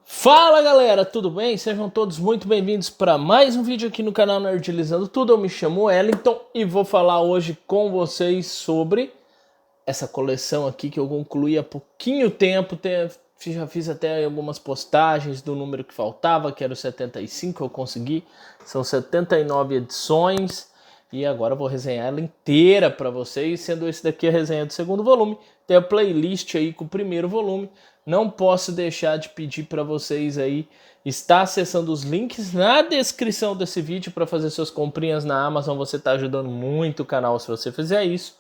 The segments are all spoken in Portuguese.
Fala galera, tudo bem? Sejam todos muito bem-vindos para mais um vídeo aqui no canal Nerdilizando Tudo. Eu me chamo Wellington e vou falar hoje com vocês sobre essa coleção aqui que eu concluí há pouquinho tempo. Já fiz até algumas postagens do número que faltava, que era o 75, eu consegui. São 79 edições e agora eu vou resenhar ela inteira para vocês, sendo esse daqui a resenha do segundo volume. Tem a playlist aí com o primeiro volume. Não posso deixar de pedir para vocês aí estar acessando os links na descrição desse vídeo para fazer suas comprinhas na Amazon. Você está ajudando muito o canal se você fizer isso.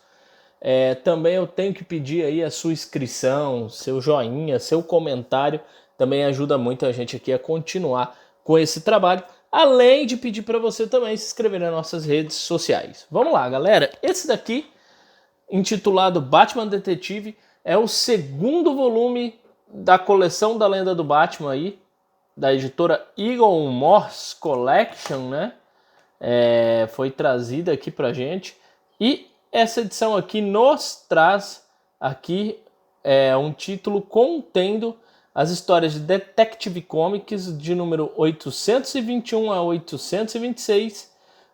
Também eu tenho que pedir aí a sua inscrição, seu joinha, seu comentário. Também ajuda muito a gente aqui a continuar com esse trabalho. Além de pedir para você também se inscrever nas nossas redes sociais. Vamos lá, galera. Esse daqui, intitulado Batman Detetive, é o segundo volume da coleção da Lenda do Batman aí, da editora Eagle Moss Collection, né? Foi trazida aqui pra gente. E essa edição aqui nos traz aqui um título contendo as histórias de Detective Comics de número 821 a 826,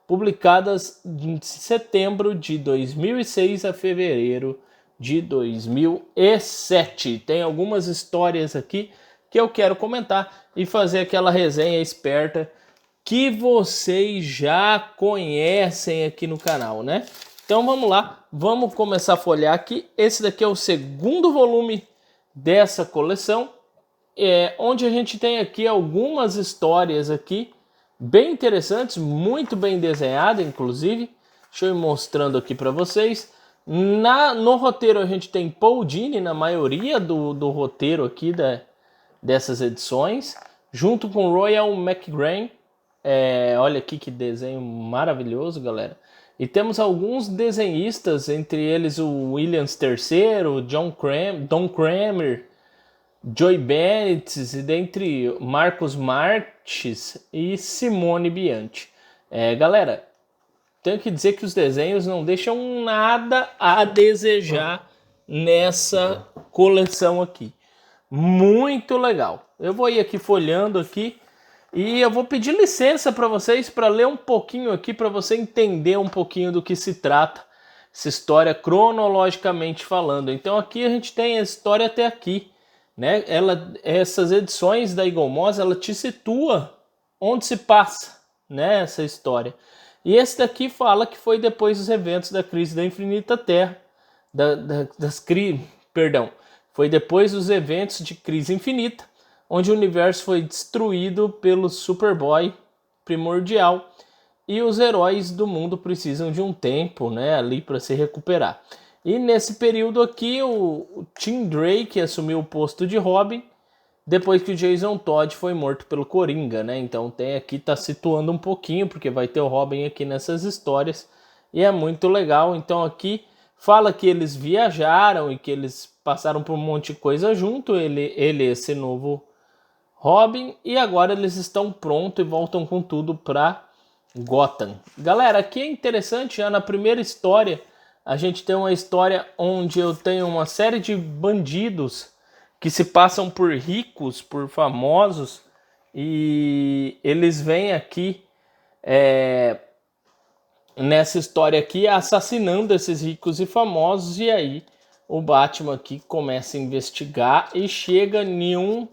publicadas de setembro de 2006 a fevereiro de 2007. Tem algumas histórias aqui que eu quero comentar e fazer aquela resenha esperta que vocês já conhecem aqui no canal, né? Então vamos lá, vamos começar a folhear aqui. Esse daqui é o segundo volume dessa coleção, onde a gente tem aqui algumas histórias aqui bem interessantes, muito bem desenhada, inclusive. Deixa eu ir mostrando aqui para vocês. No roteiro a gente tem Paul Dini na maioria do roteiro aqui dessas edições, junto com Royal McGrain. Olha aqui que desenho maravilhoso, galera. E temos alguns desenhistas, entre eles o Williams III, Don Kramer, Joy Bennett, e dentre Marcos Marques e Simone Bianchi. Galera, tenho que dizer que os desenhos não deixam nada a desejar nessa coleção aqui. Muito legal. Eu vou ir aqui folhando aqui e eu vou pedir licença para vocês para ler um pouquinho aqui para você entender um pouquinho do que se trata essa história cronologicamente falando. Então aqui a gente tem a história até aqui, né? Essas edições da Eagle Moss, ela te situa onde se passa, né, essa história. E esse daqui fala que foi depois dos eventos da crise da Infinita Terra, foi depois dos eventos de crise infinita, onde o universo foi destruído pelo Superboy primordial e os heróis do mundo precisam de um tempo, né, ali para se recuperar. E nesse período aqui, o Tim Drake assumiu o posto de Robin depois que o Jason Todd foi morto pelo Coringa, né? Então tem aqui, tá situando um pouquinho, porque vai ter o Robin aqui nessas histórias, e é muito legal. Então aqui fala que eles viajaram e que eles passaram por um monte de coisa junto, esse novo Robin, e agora eles estão prontos e voltam com tudo pra Gotham. Galera, aqui é interessante, já na primeira história, a gente tem uma história onde eu tenho uma série de bandidos que se passam por ricos, por famosos, e eles vêm aqui nessa história aqui assassinando esses ricos e famosos, e aí o Batman aqui começa a investigar e chega em um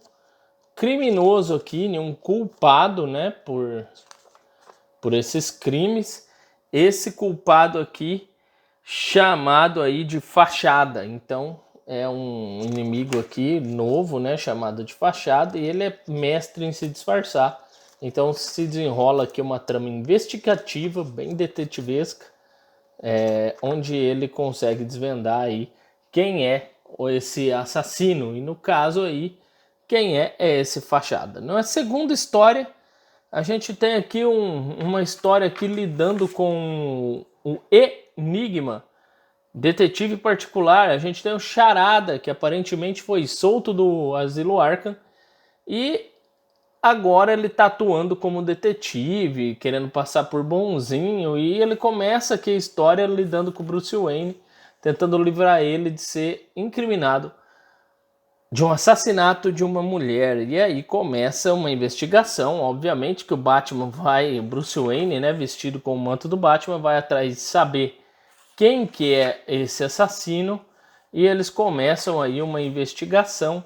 criminoso aqui, em um culpado, né, por esses crimes. Esse culpado aqui chamado aí de Fachada. Então é um inimigo aqui novo, né, chamado de Fachada, e ele é mestre em se disfarçar. Então se desenrola aqui uma trama investigativa, bem detetivesca, onde ele consegue desvendar aí quem é esse assassino, e no caso aí, quem é esse Fachada. Na segunda história, a gente tem aqui uma história aqui lidando com o Enigma, detetive particular. A gente tem o Charada, que aparentemente foi solto do Asilo Arkham e agora ele tá atuando como detetive, querendo passar por bonzinho, e ele começa aqui a história lidando com o Bruce Wayne, tentando livrar ele de ser incriminado de um assassinato de uma mulher. E aí começa uma investigação, obviamente que o Batman vai, Bruce Wayne, né, vestido com o manto do Batman, vai atrás de saber quem que é esse assassino, e eles começam aí uma investigação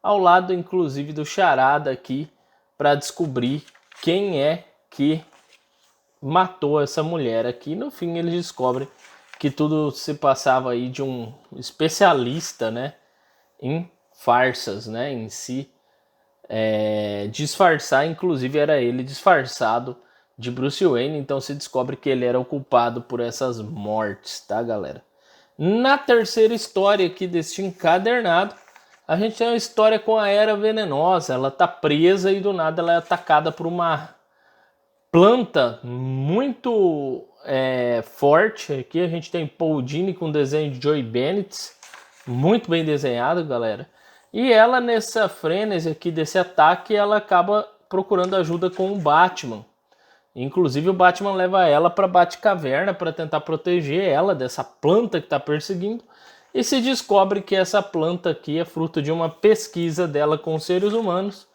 ao lado inclusive do Charada aqui para descobrir quem é que matou essa mulher aqui. No fim eles descobrem que tudo se passava aí de um especialista, né, em farsas, né, em si, disfarçar, inclusive era ele disfarçado de Bruce Wayne, então se descobre que ele era o culpado por essas mortes, tá, galera? Na terceira história aqui deste encadernado, a gente tem uma história com a Era Venenosa. Ela tá presa e do nada ela é atacada por uma planta muito forte. Aqui a gente tem Paul Dini com desenho de Joey Bennett, muito bem desenhado, galera. E ela, nessa frenesi aqui desse ataque, ela acaba procurando ajuda com o Batman. Inclusive o Batman leva ela para Batcaverna para tentar proteger ela dessa planta que está perseguindo. E se descobre que essa planta aqui é fruto de uma pesquisa dela com seres humanos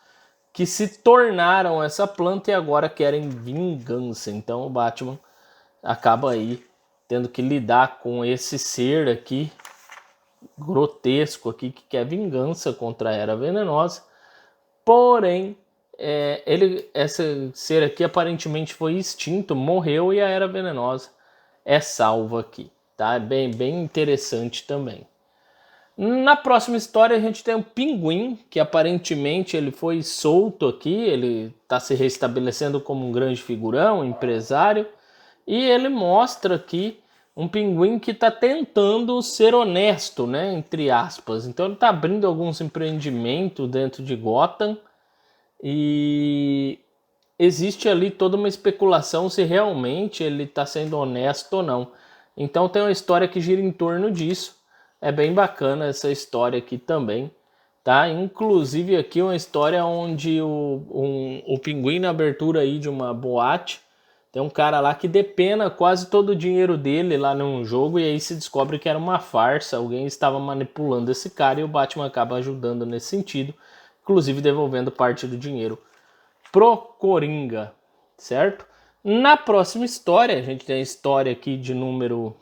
que se tornaram essa planta e agora querem vingança. Então o Batman acaba aí tendo que lidar com esse ser aqui grotesco aqui que quer vingança contra a Era Venenosa. Porém, esse ser aqui aparentemente foi extinto, morreu, e a Era Venenosa é salva aqui, tá? É bem interessante também. Na próxima história a gente tem o Pinguim, que aparentemente ele foi solto aqui, ele está se restabelecendo como um grande figurão, um empresário, e ele mostra aqui um pinguim que está tentando ser honesto, né, entre aspas. Então ele está abrindo alguns empreendimentos dentro de Gotham, e existe ali toda uma especulação se realmente ele está sendo honesto ou não. Então tem uma história que gira em torno disso. É bem bacana essa história aqui também, tá? Inclusive aqui uma história onde o pinguim, na abertura aí de uma boate, tem um cara lá que depena quase todo o dinheiro dele lá num jogo, e aí se descobre que era uma farsa, alguém estava manipulando esse cara, e o Batman acaba ajudando nesse sentido, inclusive devolvendo parte do dinheiro pro Coringa, certo? Na próxima história, a gente tem a história aqui de número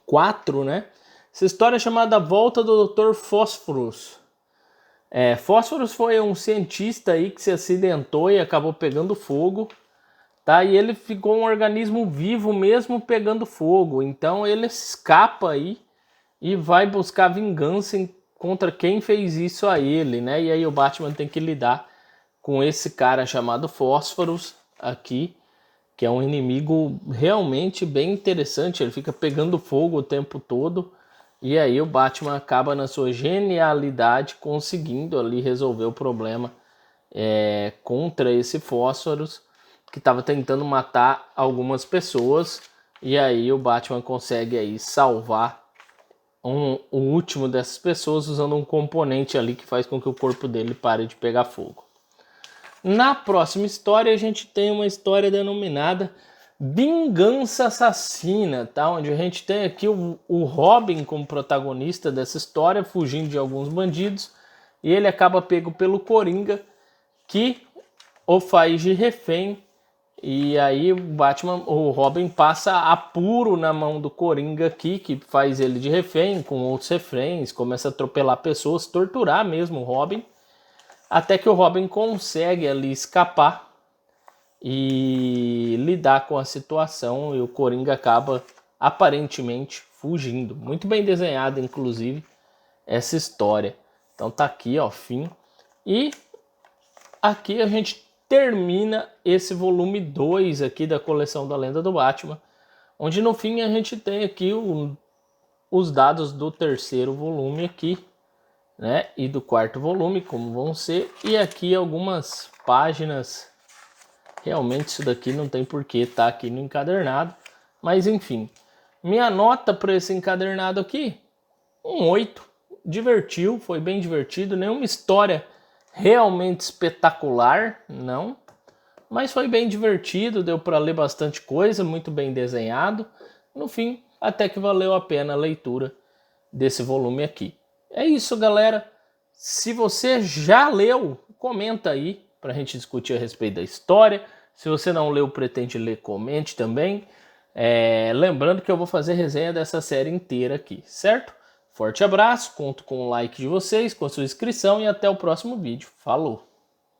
4, né? Essa história é chamada A Volta do Dr. Fósforos. Fósforos foi um cientista aí que se acidentou e acabou pegando fogo, tá? E ele ficou um organismo vivo mesmo pegando fogo. Então ele escapa aí e vai buscar vingança contra quem fez isso a ele, né? E aí o Batman tem que lidar com esse cara chamado Fósforos aqui, que é um inimigo realmente bem interessante. Ele fica pegando fogo o tempo todo, e aí o Batman acaba, na sua genialidade, conseguindo ali resolver o problema contra esse Fósforos, que estava tentando matar algumas pessoas, e aí o Batman consegue aí salvar o último dessas pessoas usando um componente ali que faz com que o corpo dele pare de pegar fogo. Na próxima história a gente tem uma história denominada Vingança Assassina, tá? Onde a gente tem aqui o Robin como protagonista dessa história, fugindo de alguns bandidos, e ele acaba pego pelo Coringa, que o faz de refém, e aí o Robin passa apuro na mão do Coringa aqui, que faz ele de refém, com outros reféns, começa a atropelar pessoas, torturar mesmo o Robin, até que o Robin consegue ali escapar e lidar com a situação, e o Coringa acaba aparentemente fugindo. Muito bem desenhada, inclusive, essa história. Então tá aqui, ó, fim. E aqui a gente termina esse volume 2 aqui da coleção da Lenda do Batman, onde no fim a gente tem aqui os dados do terceiro volume aqui, né, e do quarto volume, como vão ser, e aqui algumas páginas. Realmente isso daqui não tem porquê estar aqui no encadernado, mas enfim, minha nota para esse encadernado aqui, um 8, divertiu, foi bem divertido, nenhuma história realmente espetacular, não, mas foi bem divertido, deu para ler bastante coisa, muito bem desenhado, no fim, até que valeu a pena a leitura desse volume aqui. É isso, galera. Se você já leu, comenta aí para a gente discutir a respeito da história. Se você não leu, pretende ler, comente também. Lembrando que eu vou fazer resenha dessa série inteira aqui, certo? Forte abraço, conto com o like de vocês, com a sua inscrição e até o próximo vídeo. Falou!